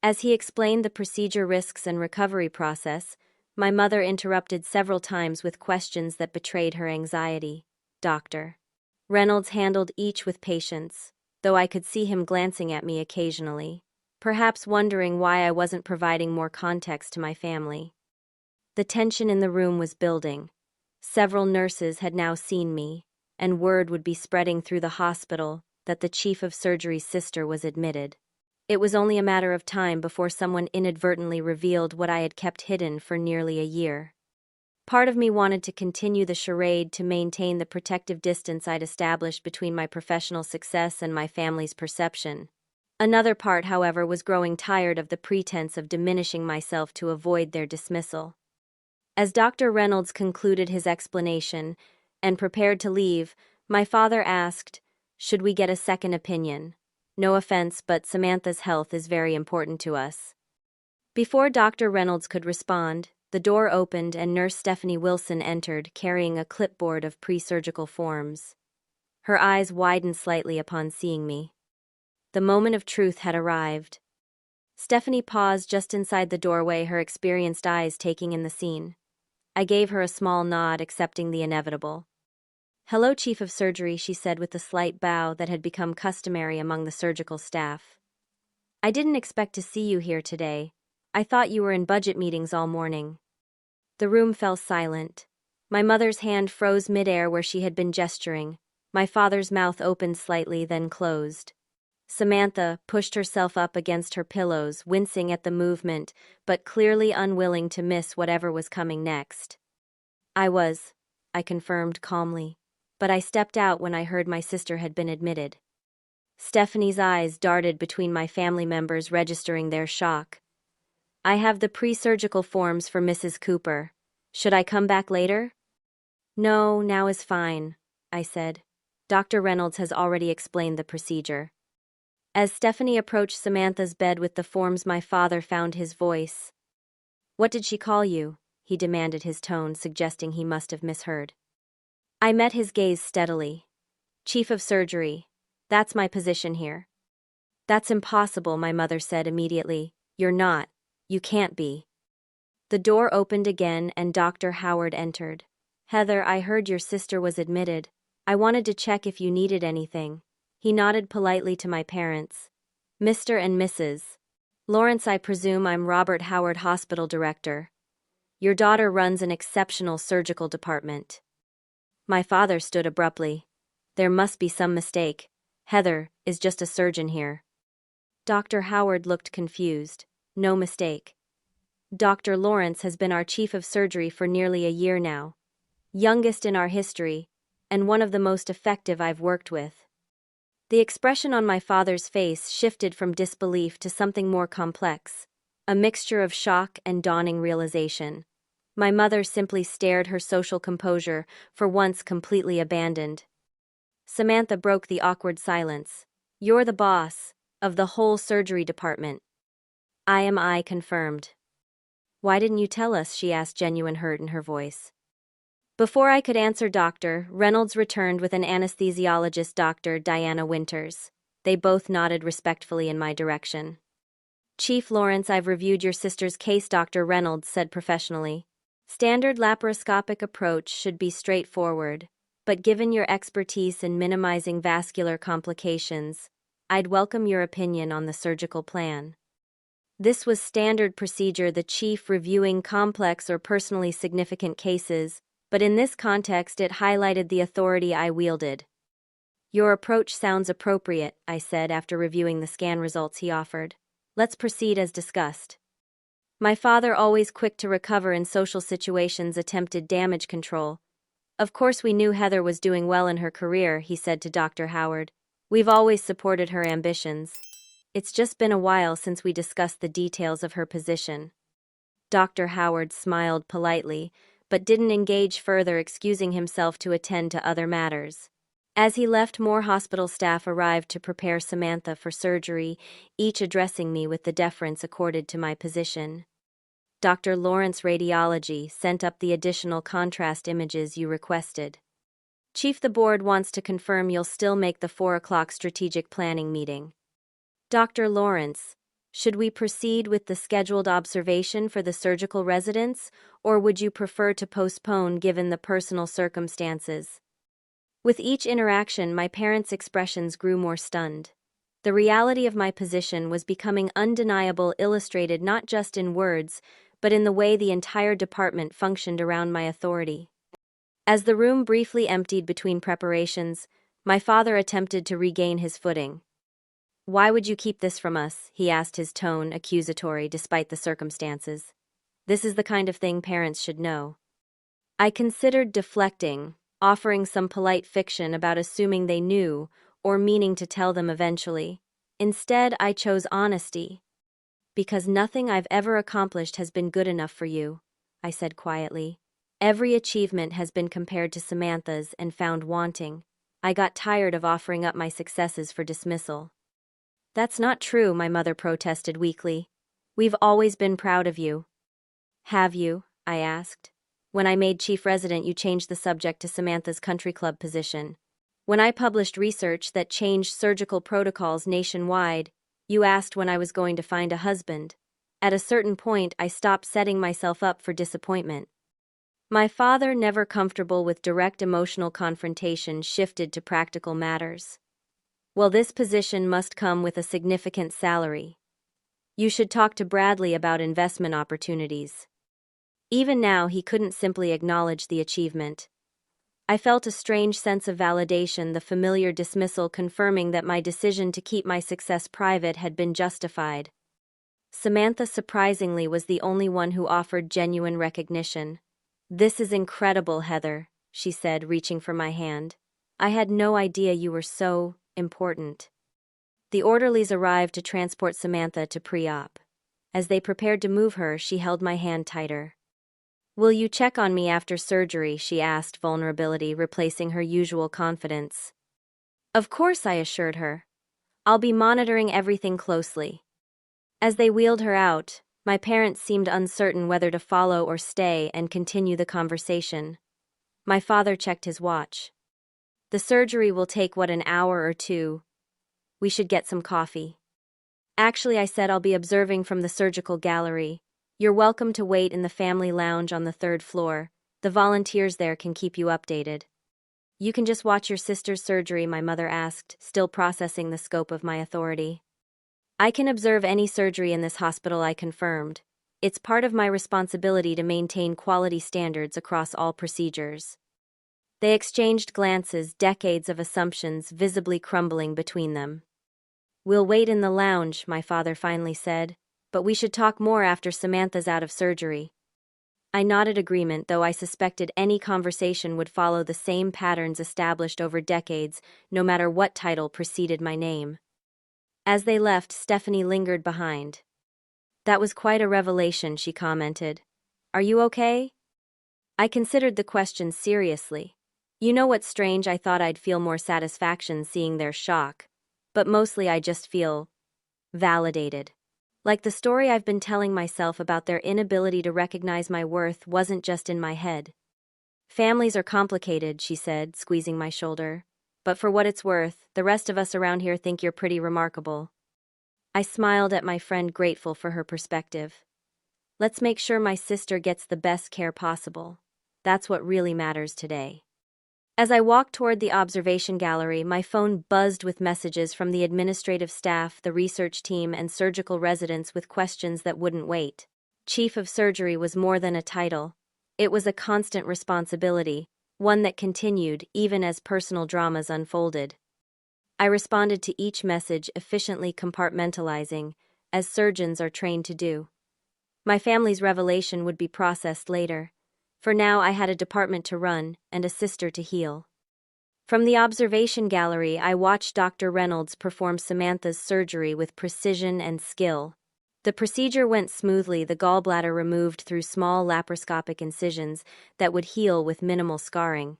As he explained the procedure risks and recovery process, my mother interrupted several times with questions that betrayed her anxiety. Dr. Reynolds handled each with patience, though I could see him glancing at me occasionally, perhaps wondering why I wasn't providing more context to my family. The tension in the room was building. Several nurses had now seen me, and word would be spreading through the hospital that the chief of surgery's sister was admitted. It was only a matter of time before someone inadvertently revealed what I had kept hidden for nearly a year. Part of me wanted to continue the charade to maintain the protective distance I'd established between my professional success and my family's perception. Another part, however, was growing tired of the pretense of diminishing myself to avoid their dismissal. As Dr. Reynolds concluded his explanation and prepared to leave, my father asked, "Should we get a second opinion? No offense, but Samantha's health is very important to us." Before Dr. Reynolds could respond, the door opened and Nurse Stephanie Wilson entered, carrying a clipboard of pre-surgical forms. Her eyes widened slightly upon seeing me. The moment of truth had arrived. Stephanie paused just inside the doorway, her experienced eyes taking in the scene. I gave her a small nod, accepting the inevitable. "Hello, Chief of Surgery," she said with the slight bow that had become customary among the surgical staff. "I didn't expect to see you here today. I thought you were in budget meetings all morning." The room fell silent. My mother's hand froze midair where she had been gesturing. My father's mouth opened slightly, then closed. Samantha pushed herself up against her pillows, wincing at the movement, but clearly unwilling to miss whatever was coming next. I confirmed calmly, but I stepped out when I heard my sister had been admitted. Stephanie's eyes darted between my family members, registering their shock. "I have the pre-surgical forms for Mrs. Cooper. Should I come back later?" "No, now is fine," I said. "Dr. Reynolds has already explained the procedure." As Stephanie approached Samantha's bed with the forms, my father found his voice. "What did she call you?" he demanded, his tone suggesting he must have misheard. I met his gaze steadily. "Chief of Surgery. That's my position here." "That's impossible," my mother said immediately. "You're not. You can't be." The door opened again and Dr. Howard entered. "Heather, I heard your sister was admitted. I wanted to check if you needed anything." He nodded politely to my parents. "Mr. and Mrs. Lawrence, I presume I'm Robert Howard, Hospital Director. Your daughter runs an exceptional surgical department." My father stood abruptly. "There must be some mistake. Heather is just a surgeon here." Dr. Howard looked confused. "No mistake. Dr. Lawrence has been our chief of surgery for nearly a year now. Youngest in our history, and one of the most effective I've worked with." The expression on my father's face shifted from disbelief to something more complex, a mixture of shock and dawning realization. My mother simply stared, her social composure, for once completely abandoned. Samantha broke the awkward silence. "You're the boss of the whole surgery department." I confirmed. "Why didn't you tell us?" she asked, genuine hurt in her voice. Before I could answer, Dr. Reynolds returned with an anesthesiologist, Dr. Diana Winters. They both nodded respectfully in my direction. "Chief Lawrence, I've reviewed your sister's case," Dr. Reynolds said professionally. "Standard laparoscopic approach should be straightforward, but given your expertise in minimizing vascular complications, I'd welcome your opinion on the surgical plan." This was standard procedure, the chief reviewing complex or personally significant cases, but in this context it highlighted the authority I wielded. "Your approach sounds appropriate," I said after reviewing the scan results he offered. "Let's proceed as discussed." My father, always quick to recover in social situations, attempted damage control. "Of course we knew Heather was doing well in her career," he said to Dr. Howard. "We've always supported her ambitions. It's just been a while since we discussed the details of her position." Dr. Howard smiled politely, but didn't engage further, excusing himself to attend to other matters. As he left, more hospital staff arrived to prepare Samantha for surgery, each addressing me with the deference accorded to my position. "Dr. Lawrence, Radiology sent up the additional contrast images you requested. Chief, the board wants to confirm you'll still make the 4 o'clock strategic planning meeting." "Dr. Lawrence, should we proceed with the scheduled observation for the surgical residents, or would you prefer to postpone given the personal circumstances?" With each interaction, my parents' expressions grew more stunned. The reality of my position was becoming undeniable, illustrated not just in words, but in the way the entire department functioned around my authority. As the room briefly emptied between preparations, my father attempted to regain his footing. "Why would you keep this from us?" he asked, his tone accusatory despite the circumstances. "This is the kind of thing parents should know." I considered deflecting, offering some polite fiction about assuming they knew, or meaning to tell them eventually. Instead, I chose honesty. "Because nothing I've ever accomplished has been good enough for you," I said quietly. "Every achievement has been compared to Samantha's and found wanting. I got tired of offering up my successes for dismissal." "That's not true," my mother protested weakly. "We've always been proud of you." "Have you?" I asked. "When I made chief resident, you changed the subject to Samantha's country club position. When I published research that changed surgical protocols nationwide, you asked when I was going to find a husband. At a certain point, I stopped setting myself up for disappointment." My father, never comfortable with direct emotional confrontation, shifted to practical matters. "Well, this position must come with a significant salary. You should talk to Bradley about investment opportunities." Even now, he couldn't simply acknowledge the achievement. I felt a strange sense of validation, the familiar dismissal confirming that my decision to keep my success private had been justified. Samantha, surprisingly, was the only one who offered genuine recognition. "This is incredible, Heather," she said, reaching for my hand. "I had no idea you were so important." The orderlies arrived to transport Samantha to pre-op. As they prepared to move her, she held my hand tighter. "Will you check on me after surgery?" she asked, vulnerability replacing her usual confidence. "Of course," I assured her. "I'll be monitoring everything closely." As they wheeled her out, my parents seemed uncertain whether to follow or stay and continue the conversation. My father checked his watch. "The surgery will take, an hour or two? We should get some coffee." "Actually," I said, "I'll be observing from the surgical gallery. You're welcome to wait in the family lounge on the 3rd floor. The volunteers there can keep you updated." "You can just watch your sister's surgery?" my mother asked, still processing the scope of my authority. "I can observe any surgery in this hospital," I confirmed. "It's part of my responsibility to maintain quality standards across all procedures." They exchanged glances, decades of assumptions visibly crumbling between them. "We'll wait in the lounge," my father finally said, "but we should talk more after Samantha's out of surgery." I nodded agreement, though I suspected any conversation would follow the same patterns established over decades, no matter what title preceded my name. As they left, Stephanie lingered behind. "That was quite a revelation," she commented. "Are you okay?" I considered the question seriously. You know what's strange? I thought I'd feel more satisfaction seeing their shock, but mostly I just feel validated. Like the story I've been telling myself about their inability to recognize my worth wasn't just in my head. "Families are complicated," she said, squeezing my shoulder. "But for what it's worth, the rest of us around here think you're pretty remarkable." I smiled at my friend, grateful for her perspective. Let's make sure my sister gets the best care possible. That's what really matters today. As I walked toward the observation gallery, my phone buzzed with messages from the administrative staff, the research team, and surgical residents with questions that wouldn't wait. Chief of surgery was more than a title. It was a constant responsibility, one that continued even as personal dramas unfolded. I responded to each message, efficiently compartmentalizing, as surgeons are trained to do. My family's revelation would be processed later. For now, I had a department to run and a sister to heal. From the observation gallery, I watched Dr. Reynolds perform Samantha's surgery with precision and skill. The procedure went smoothly, the gallbladder removed through small laparoscopic incisions that would heal with minimal scarring.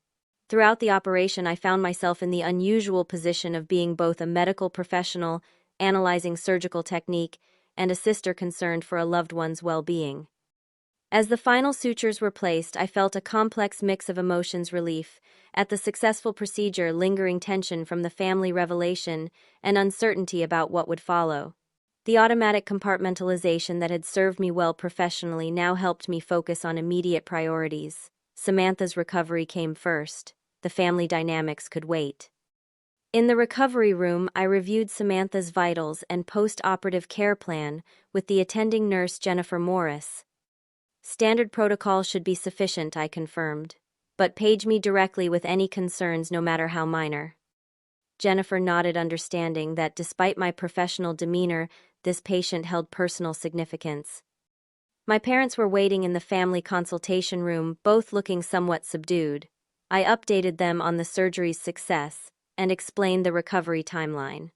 Throughout the operation, I found myself in the unusual position of being both a medical professional, analyzing surgical technique, and a sister concerned for a loved one's well-being. As the final sutures were placed, I felt a complex mix of emotions: relief at the successful procedure, lingering tension from the family revelation, and uncertainty about what would follow. The automatic compartmentalization that had served me well professionally now helped me focus on immediate priorities. Samantha's recovery came first. The family dynamics could wait. In the recovery room, I reviewed Samantha's vitals and post-operative care plan with the attending nurse, Jennifer Morris. "Standard protocol should be sufficient," I confirmed. "But page me directly with any concerns, no matter how minor." Jennifer nodded, understanding that despite my professional demeanor, this patient held personal significance. My parents were waiting in the family consultation room, both looking somewhat subdued. I updated them on the surgery's success and explained the recovery timeline.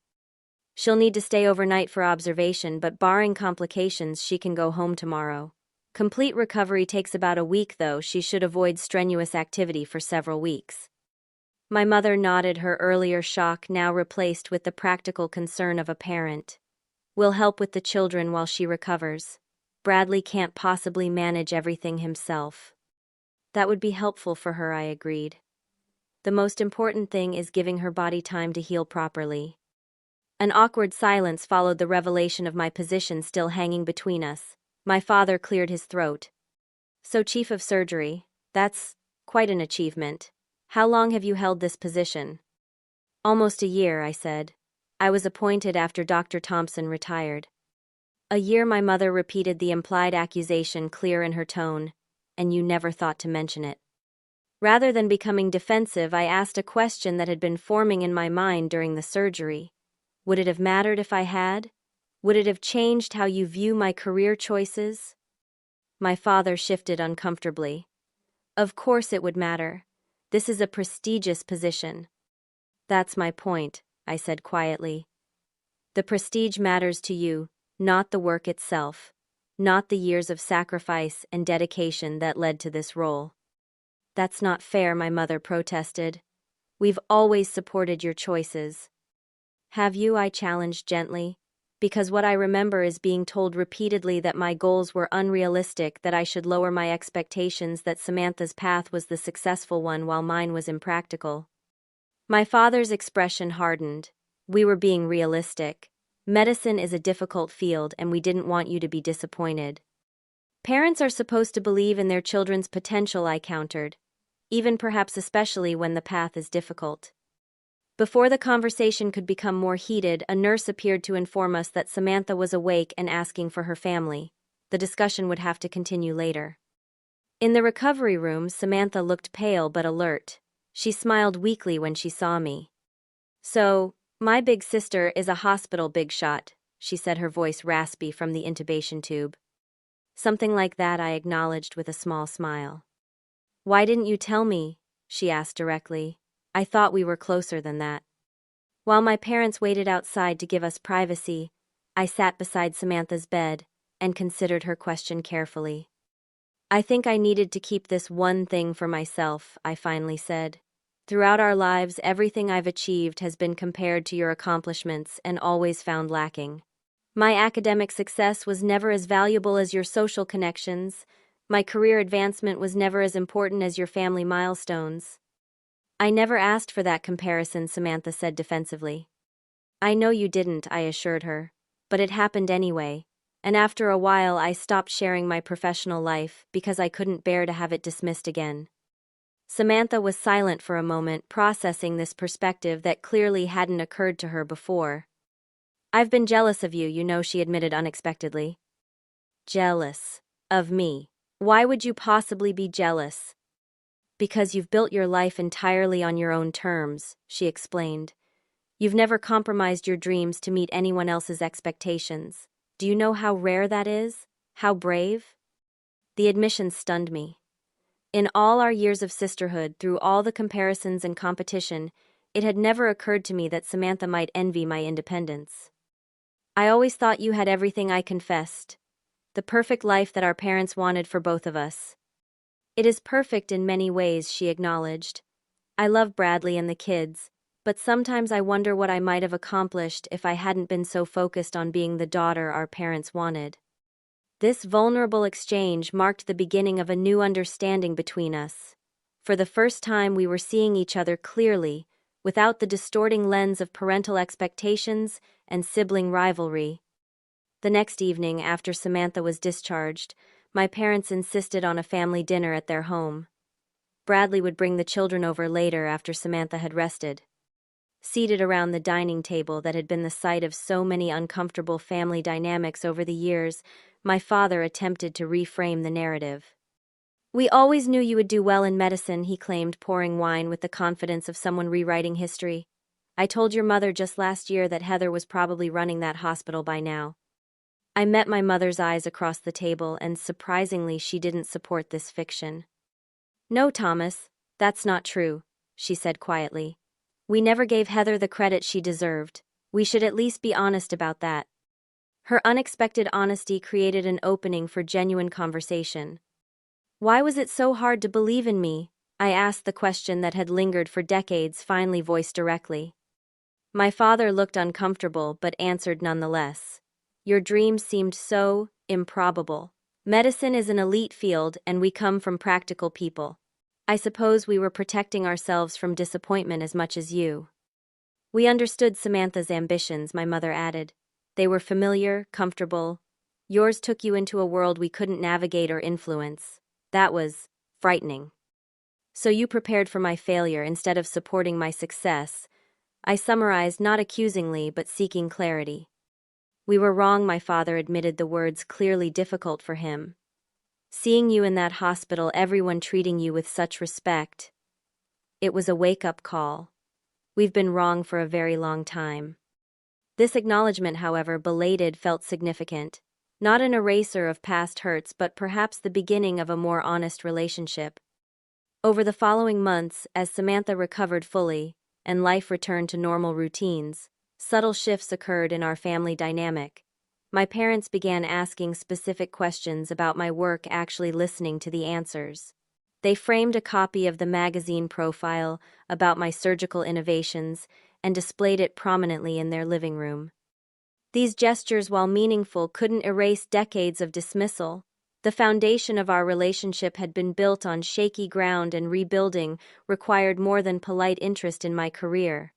"She'll need to stay overnight for observation, but barring complications, she can go home tomorrow. Complete recovery takes about a week, though. She should avoid strenuous activity for several weeks." My mother nodded, her earlier shock now replaced with the practical concern of a parent. "We'll help with the children while she recovers. Bradley can't possibly manage everything himself." "That would be helpful for her," I agreed. "The most important thing is giving her body time to heal properly." An awkward silence followed the revelation of my position still hanging between us. My father cleared his throat. "So, Chief of Surgery, that's quite an achievement. How long have you held this position?" "Almost a year," I said. "I was appointed after Dr. Thompson retired." "A year," my mother repeated, the implied accusation clear in her tone. "And you never thought to mention it." Rather than becoming defensive, I asked a question that had been forming in my mind during the surgery. Would it have mattered if I had? Would it have changed how you view my career choices? My father shifted uncomfortably. "Of course it would matter. This is a prestigious position." "That's my point," I said quietly. "The prestige matters to you, not the work itself, not the years of sacrifice and dedication that led to this role." "That's not fair," my mother protested. "We've always supported your choices." "Have you?" I challenged gently. "Because what I remember is being told repeatedly that my goals were unrealistic, that I should lower my expectations, that Samantha's path was the successful one while mine was impractical." My father's expression hardened. "We were being realistic. Medicine is a difficult field, and we didn't want you to be disappointed." "Parents are supposed to believe in their children's potential," I countered, "even perhaps especially when the path is difficult." Before the conversation could become more heated, a nurse appeared to inform us that Samantha was awake and asking for her family. The discussion would have to continue later. In the recovery room, Samantha looked pale but alert. She smiled weakly when she saw me. "So, my big sister is a hospital big shot," she said, her voice raspy from the intubation tube. Something like that, I acknowledged with a small smile. Why didn't you tell me? She asked directly. I thought we were closer than that. While my parents waited outside to give us privacy, I sat beside Samantha's bed and considered her question carefully. I think I needed to keep this one thing for myself, I finally said. Throughout our lives, everything I've achieved has been compared to your accomplishments and always found lacking. My academic success was never as valuable as your social connections. My career advancement was never as important as your family milestones. I never asked for that comparison, Samantha said defensively. I know you didn't, I assured her. But it happened anyway, and after a while I stopped sharing my professional life because I couldn't bear to have it dismissed again. Samantha was silent for a moment, processing this perspective that clearly hadn't occurred to her before. I've been jealous of you, she admitted unexpectedly. Jealous? Of me? Why would you possibly be jealous? Because you've built your life entirely on your own terms, she explained. You've never compromised your dreams to meet anyone else's expectations. Do you know how rare that is? How brave? The admission stunned me. In all our years of sisterhood, through all the comparisons and competition, it had never occurred to me that Samantha might envy my independence. I always thought you had everything, I confessed. The perfect life that our parents wanted for both of us. It is perfect in many ways, she acknowledged. I love Bradley and the kids, but sometimes I wonder what I might have accomplished if I hadn't been so focused on being the daughter our parents wanted. This vulnerable exchange marked the beginning of a new understanding between us. For the first time, we were seeing each other clearly, without the distorting lens of parental expectations and sibling rivalry. The next evening, after Samantha was discharged, my parents insisted on a family dinner at their home. Bradley would bring the children over later after Samantha had rested. Seated around the dining table that had been the site of so many uncomfortable family dynamics over the years, my father attempted to reframe the narrative. We always knew you would do well in medicine, he claimed, pouring wine with the confidence of someone rewriting history. I told your mother just last year that Heather was probably running that hospital by now. I met my mother's eyes across the table, and surprisingly, she didn't support this fiction. No, Thomas, that's not true, she said quietly. We never gave Heather the credit she deserved. We should at least be honest about that. Her unexpected honesty created an opening for genuine conversation. Why was it so hard to believe in me? I asked, the question that had lingered for decades finally voiced directly. My father looked uncomfortable but answered nonetheless. Your dreams seemed so improbable. Medicine is an elite field and we come from practical people. I suppose we were protecting ourselves from disappointment as much as you. We understood Samantha's ambitions, my mother added. They were familiar, comfortable. Yours took you into a world we couldn't navigate or influence. That was frightening. So you prepared for my failure instead of supporting my success. I summarized, not accusingly but seeking clarity. We were wrong, my father admitted, the words clearly difficult for him. Seeing you in that hospital, everyone treating you with such respect. It was a wake-up call. We've been wrong for a very long time. This acknowledgement, however belated, felt significant. Not an eraser of past hurts, but perhaps the beginning of a more honest relationship. Over the following months, as Samantha recovered fully, and life returned to normal routines, subtle shifts occurred in our family dynamic. My parents began asking specific questions about my work, actually listening to the answers. They framed a copy of the magazine profile about my surgical innovations and displayed it prominently in their living room. These gestures, while meaningful, couldn't erase decades of dismissal. The foundation of our relationship had been built on shaky ground, and rebuilding required more than polite interest in my career.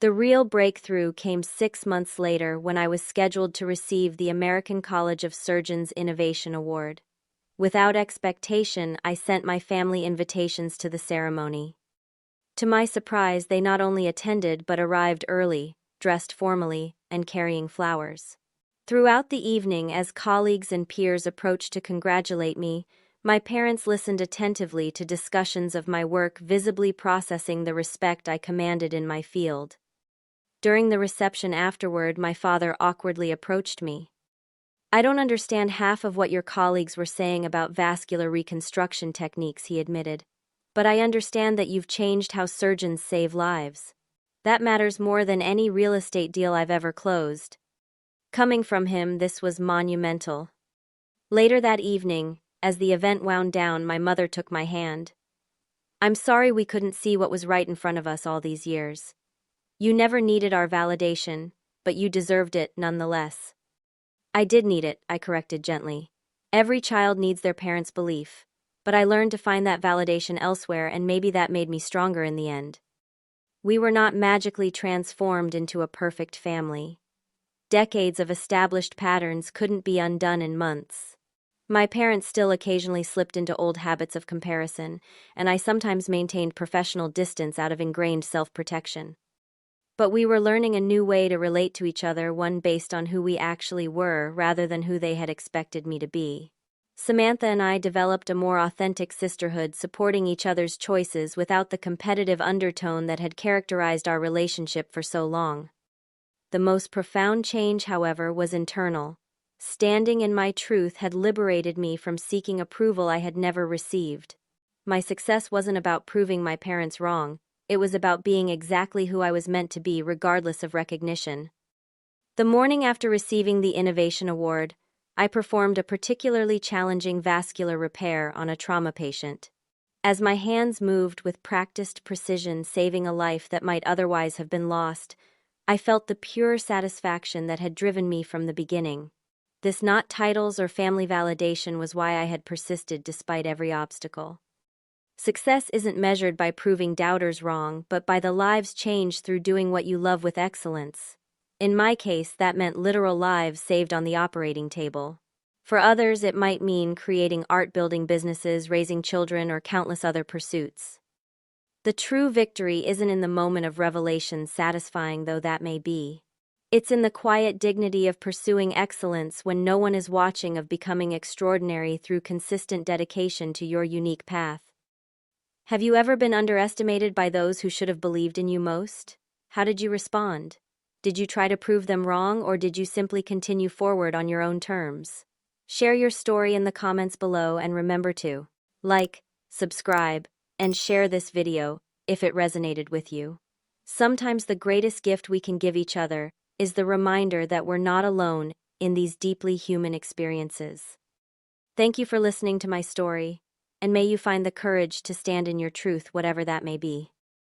The real breakthrough came 6 months later when I was scheduled to receive the American College of Surgeons Innovation Award. Without expectation, I sent my family invitations to the ceremony. To my surprise, they not only attended but arrived early, dressed formally, and carrying flowers. Throughout the evening, as colleagues and peers approached to congratulate me, my parents listened attentively to discussions of my work, visibly processing the respect I commanded in my field. During the reception afterward, my father awkwardly approached me. I don't understand half of what your colleagues were saying about vascular reconstruction techniques, he admitted. But I understand that you've changed how surgeons save lives. That matters more than any real estate deal I've ever closed. Coming from him, this was monumental. Later that evening, as the event wound down, my mother took my hand. I'm sorry we couldn't see what was right in front of us all these years. You never needed our validation, but you deserved it nonetheless. I did need it, I corrected gently. Every child needs their parents' belief, but I learned to find that validation elsewhere, and maybe that made me stronger in the end. We were not magically transformed into a perfect family. Decades of established patterns couldn't be undone in months. My parents still occasionally slipped into old habits of comparison, and I sometimes maintained professional distance out of ingrained self-protection. But we were learning a new way to relate to each other, one based on who we actually were rather than who they had expected me to be. Samantha and I developed a more authentic sisterhood, supporting each other's choices without the competitive undertone that had characterized our relationship for so long. The most profound change, however, was internal. Standing in my truth had liberated me from seeking approval I had never received. My success wasn't about proving my parents wrong. It was about being exactly who I was meant to be, regardless of recognition. The morning after receiving the Innovation Award, I performed a particularly challenging vascular repair on a trauma patient. As my hands moved with practiced precision, saving a life that might otherwise have been lost, I felt the pure satisfaction that had driven me from the beginning. This, not titles or family validation, was why I had persisted despite every obstacle. Success isn't measured by proving doubters wrong, but by the lives changed through doing what you love with excellence. In my case, that meant literal lives saved on the operating table. For others, it might mean creating art-building businesses, raising children, or countless other pursuits. The true victory isn't in the moment of revelation, satisfying though that may be. It's in the quiet dignity of pursuing excellence when no one is watching, of becoming extraordinary through consistent dedication to your unique path. Have you ever been underestimated by those who should have believed in you most? How did you respond? Did you try to prove them wrong, or did you simply continue forward on your own terms? Share your story in the comments below, and remember to like, subscribe, and share this video if it resonated with you. Sometimes the greatest gift we can give each other is the reminder that we're not alone in these deeply human experiences. Thank you for listening to my story, and may you find the courage to stand in your truth, whatever that may be.